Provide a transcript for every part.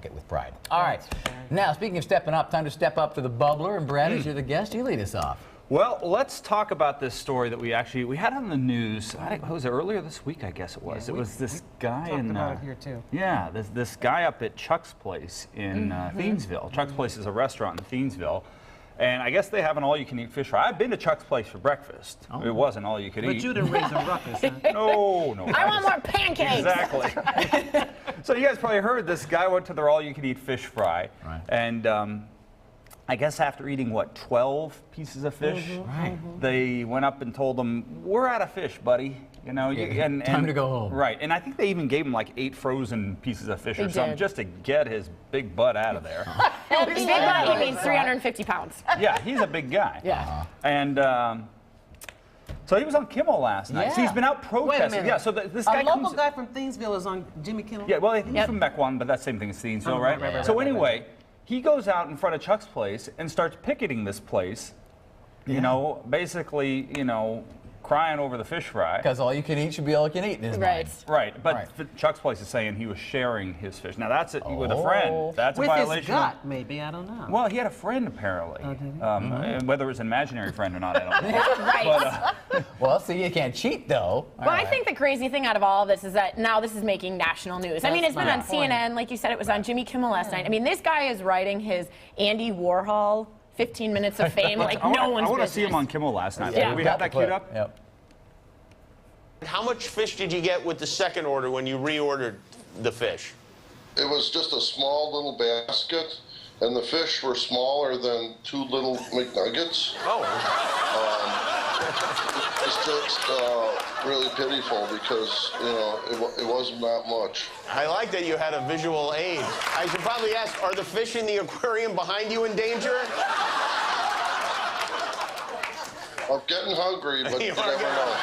walk it with pride. All right. Now, speaking of stepping up, time to step up to the bubbler. And Brad, as you're the guest, you lead us off. Well, let's talk about this story that we had on the news. Was it earlier this week? I guess it was. Yeah, it was this guy in. About it here too. Yeah, this guy up at Chuck's Place in Thiensville. Chuck's Place is a restaurant in Thiensville. And I guess they have an all-you-can-eat fish fry. I've been to Chuck's Place for breakfast. Oh. It wasn't all-you-can-eat. But you didn't raise a ruckus, huh? No. I want more pancakes. Exactly. So you guys probably heard this guy went to their all-you-can-eat fish fry. Right. And I guess after eating, 12 pieces of fish? Right. They went up and told him, "We're out of fish, buddy." You know, time to go home. Right, and I think they even gave him like 8 frozen pieces of fish or something just to get his big butt out of there. Big butt, he means 350 pounds. Yeah, he's a big guy. Yeah. And so he was on Kimmel last night. So he's been out protesting. Wait a minute. Yeah, so this guy A local comes. guy from Thiensville is on Jimmy Kimmel? Yeah, well, I think he's from Mequon, but that's the same thing as Thiensville, right? right, So right, anyway, he goes out in front of Chuck's Place and starts picketing this place. You know, basically, crying over the fish fry. Because all you can eat should be all you can eat in his mind. Right, but Chuck's Place is saying he was sharing his fish. Now that's it with a friend. That's With a violation. his gut, maybe, I don't know. Well, he had a friend apparently. Oh, did he? And whether it was an imaginary friend or not, I don't know. Right. But, Well, see, you can't cheat, though. Well, I think the crazy thing out of all of this is that now this is making national news. I mean, it's been on CNN, like you said, it was on Jimmy Kimmel last night. I mean, this guy is writing his Andy Warhol 15 minutes of fame like no one's I want to business. see him on Kimmel last night. Yeah. Do we have that queued up? Yep. How much fish did you get with the second order when you reordered the fish? It was just a small little basket, and the fish were smaller than 2 little McNuggets. Oh. It's just really pitiful because, it wasn't that much. I like that you had a visual aid. I should probably ask, are the fish in the aquarium behind you in danger? I'm getting hungry, but you You never are know.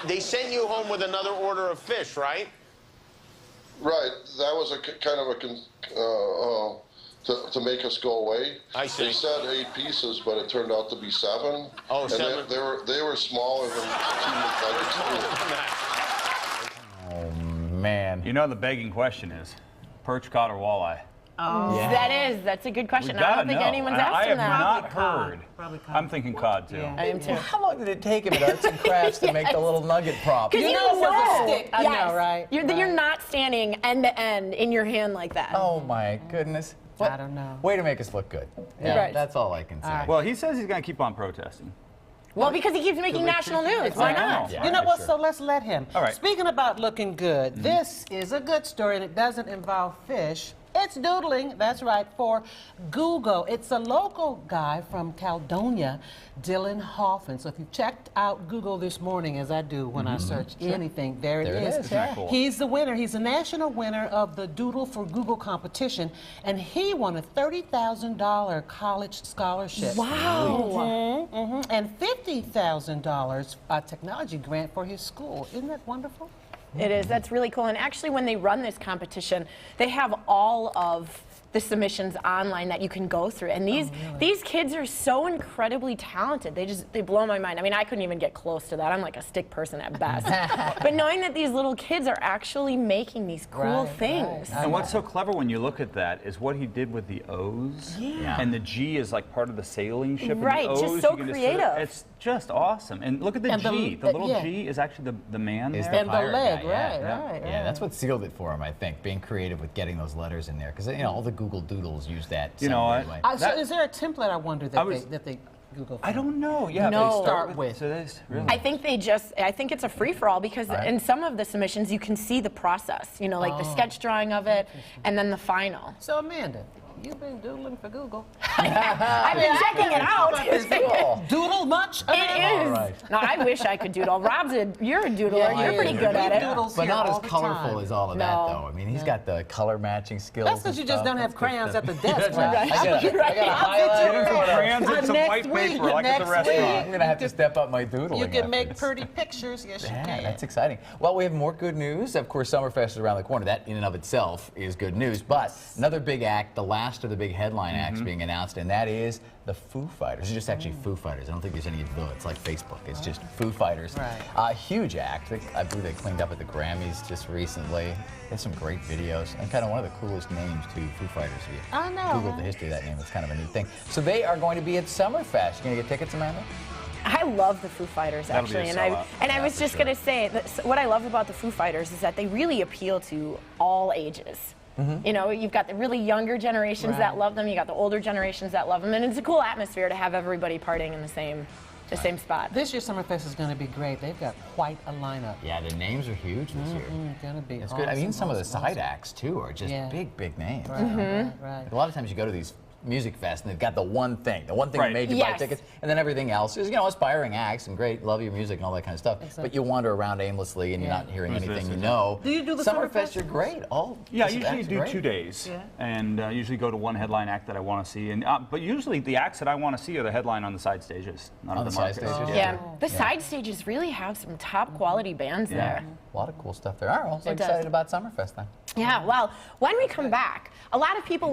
They sent you home with another order of fish, right? Right, that was to make us go away. I see. They said 8 pieces, but it turned out to be 7. Oh, and 7. They were smaller than 2 McNuggets. Oh, man. You know the begging question is, perch, cod, or walleye? Oh, that's a good question. We I gotta don't think know. anyone's I asked him have that. not Probably heard. Probably cod. I'm thinking cod too. Yeah. I am too. Well, how long did it take him at Arts and Crafts to make the little nugget prop? Because you know it was a know. stick. I know, right? You're not standing end to end in your hand like that. Oh, my goodness. I don't know. Way to make us look good. Yeah, Right. that's all I can say. right. Well, he says he's going to keep on protesting. Well, because he keeps making national news. Why not? Yeah, You know what? sure. So let's let him. All right. Speaking about looking good, this is a good story, and it doesn't involve fish. It's doodling, that's right, for Google. It's a local guy from Caledonia, Dylan Hoffman. So if you checked out Google this morning, as I do when I search anything, there it is. yeah. Cool. He's the winner. He's the national winner of the Doodle for Google competition, and he won a $30,000 college scholarship. Wow. And $50,000 technology grant for his school. Isn't that wonderful? It is. That's really cool. And actually, when they run this competition, they have all of the submissions online that you can go through. And these kids are so incredibly talented. They blow my mind. I mean, I couldn't even get close to that. I'm like a stick person at best. But knowing that these little kids are actually making these cool things. And what's so clever when you look at that is what he did with the O's. Yeah. And the G is like part of the sailing ship. Right, And the just O's, so you can creative. It's just awesome. And look at the And G. The little yeah. G is actually the man Is there. the And the pirate leg, guy, right. Yeah, that's what sealed it for him, I think, being creative with getting those letters in there. Because, all the Google Doodles use that. You know what? So is there a template, I wonder, that they Google for? I don't know. Yeah, No. they Start with. So that's really. I think I think it's a free-for-all because in some of the submissions you can see the process, like the sketch drawing of it and then the final. So, Amanda, you've been doodling for Google. I've been checking it out. It's cool. Doodle much? It is. right. No, I wish I could doodle. You're a doodler. You're pretty good at it. Doodles But here not all as the colorful time. as all of that, though. I mean, he's got the color matching skills. That's because you just don't have crayons at the desk, right? I got a highlighter. Some crayons and some Next white week, paper like at the next restaurant. I'm going to have to step up my doodling You can make efforts. pretty pictures. Yes, you Yeah, can. that's exciting. Well, we have more good news. Of course, Summerfest is around the corner. That in and of itself is good news. But another big act, the last last of the big headline acts being announced, and that is the Foo Fighters. It's just actually Foo Fighters. I don't think there's any it's like Facebook. It's just Foo Fighters. Right. Huge act. I believe they cleaned up at the Grammys just recently. There's some great videos, and kind of one of the coolest names too, Foo Fighters. If you I know, Google right? the history of that name, it's kind of a neat thing. So they are going to be at Summerfest. You gonna get tickets, Amanda? I love the Foo Fighters, That'll be a actually, sellout. I was just gonna say that what I love about the Foo Fighters is that they really appeal to all ages. You know, you've got the really younger generations that love them, you got the older generations that love them, and it's a cool atmosphere to have everybody partying in the same spot. This year's Summerfest is going to be great. They've got quite a lineup. Yeah, the names are huge this year. Going to be It's awesome, good. I mean, some of the awesome, side acts too are just big names. Right. A lot of times you go to these music fests and they've got the one thing that Right. made you buy Yes. tickets, and then everything else is, aspiring acts and great, love your music and all that kind of stuff. Exactly. But you wander around aimlessly and you're not hearing Who's anything this? you know. Do you do the Summerfest? Are Summerfest? great. Yeah, I these usually acts are do great. 2 days, Yeah. and usually go to one headline act that I want to see. And but usually the acts that I want to see are the headline on the side stages, not On on the the side market. stages, Yeah, the side stages really have some top quality bands there. A lot of cool stuff there. All right, well, so It does. excited about Summerfest then. Yeah, well, when we come back, a lot of people